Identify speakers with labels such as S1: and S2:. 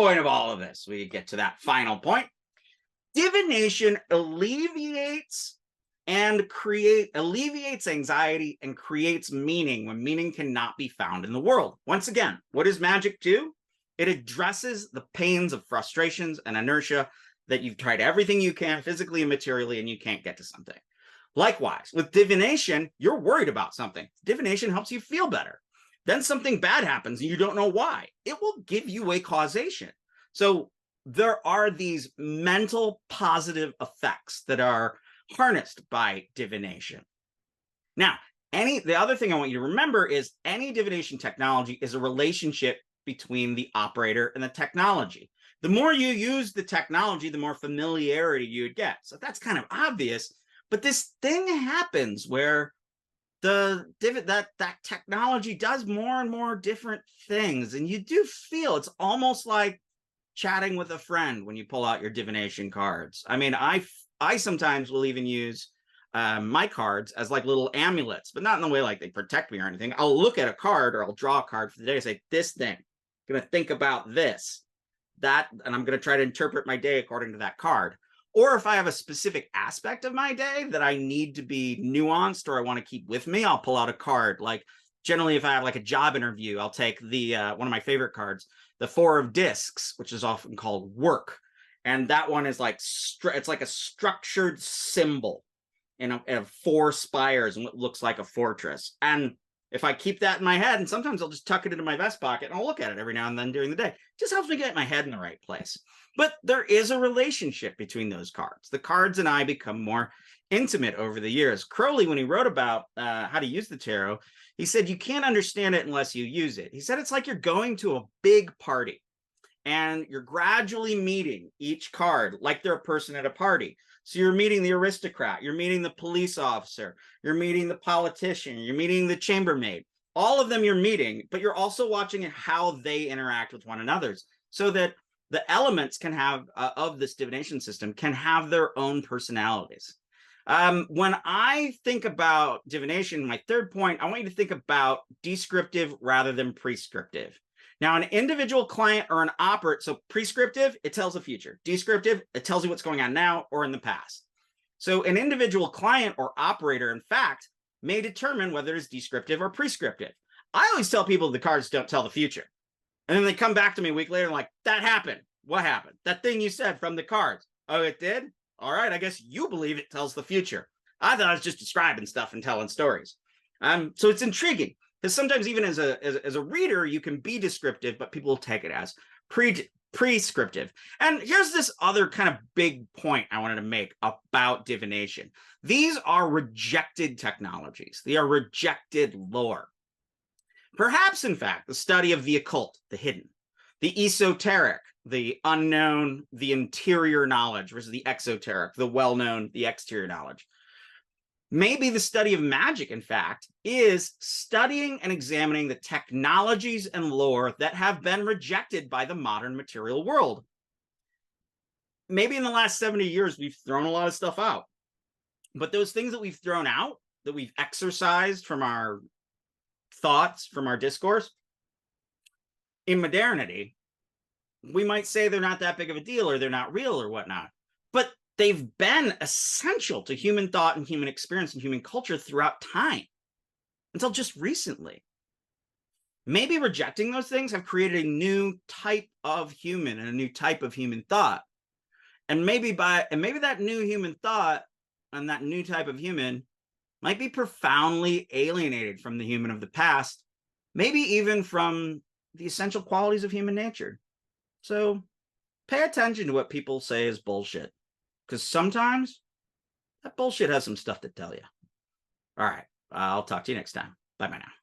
S1: point of all of this, we get to that final point. Divination alleviates anxiety and creates meaning when meaning cannot be found in the world. Once again, what does magic do? It addresses the pains of frustrations and inertia that you've tried everything you can physically and materially and you can't get to something. Likewise, with divination, you're worried about something. Divination helps you feel better. Then something bad happens and you don't know why. It will give you a causation. So there are these mental positive effects that are harnessed by divination. Now, the other thing I want you to remember is any divination technology is a relationship between the operator and the technology. The more you use the technology, the more familiarity you would get. So that's kind of obvious, but this thing happens where that technology does more and more different things, and you do feel it's almost like chatting with a friend when you pull out your divination cards. I mean, I sometimes will even use my cards as like little amulets, but not in the way like they protect me or anything. I'll look at a card or I'll draw a card for the day and say, this thing, I'm going to think about this, that, and I'm going to try to interpret my day according to that card. Or if I have a specific aspect of my day that I need to be nuanced or I want to keep with me, I'll pull out a card. Like generally, if I have like a job interview, I'll take the one of my favorite cards, the Four of Discs, which is often called work. And that one is like, it's like a structured symbol of four spires and what looks like a fortress. And if I keep that in my head, and sometimes I'll just tuck it into my vest pocket and I'll look at it every now and then during the day, it just helps me get my head in the right place. But there is a relationship between those cards. The cards and I become more intimate over the years. Crowley, when he wrote about how to use the tarot, he said, you can't understand it unless you use it. He said, it's like you're going to a big party and you're gradually meeting each card like they're a person at a party. So you're meeting the aristocrat, you're meeting the police officer, you're meeting the politician, you're meeting the chambermaid. All of them you're meeting, but you're also watching how they interact with one another, so that the elements can have of this divination system can have their own personalities. When I think about divination, my third point, I want you to think about descriptive rather than prescriptive. Now, an individual client or an operator, so prescriptive, it tells the future. Descriptive, it tells you what's going on now or in the past. So an individual client or operator, in fact, may determine whether it's descriptive or prescriptive. I always tell people the cards don't tell the future. And then they come back to me a week later and like, that happened. What happened? That thing you said from the cards. Oh, it did? All right, I guess you believe it tells the future. I thought I was just describing stuff and telling stories. So it's intriguing. Because sometimes even as a reader, you can be descriptive, but people will take it as prescriptive. And here's this other kind of big point I wanted to make about divination. These are rejected technologies. They are rejected lore. Perhaps, in fact, the study of the occult, the hidden, the esoteric, the unknown, the interior knowledge versus the exoteric, the well-known, the exterior knowledge. Maybe the study of magic, in fact, is studying and examining the technologies and lore that have been rejected by the modern material world. Maybe in the last 70 years, we've thrown a lot of stuff out. But those things that we've thrown out, that we've exorcised from our thoughts, from our discourse, in modernity, we might say they're not that big of a deal or they're not real or whatnot. But they've been essential to human thought and human experience and human culture throughout time until just recently. Maybe rejecting those things have created a new type of human and a new type of human thought. And maybe that new human thought and that new type of human might be profoundly alienated from the human of the past, maybe even from the essential qualities of human nature. So pay attention to what people say is bullshit. Because sometimes that bullshit has some stuff to tell you. All right. I'll talk to you next time. Bye-bye now.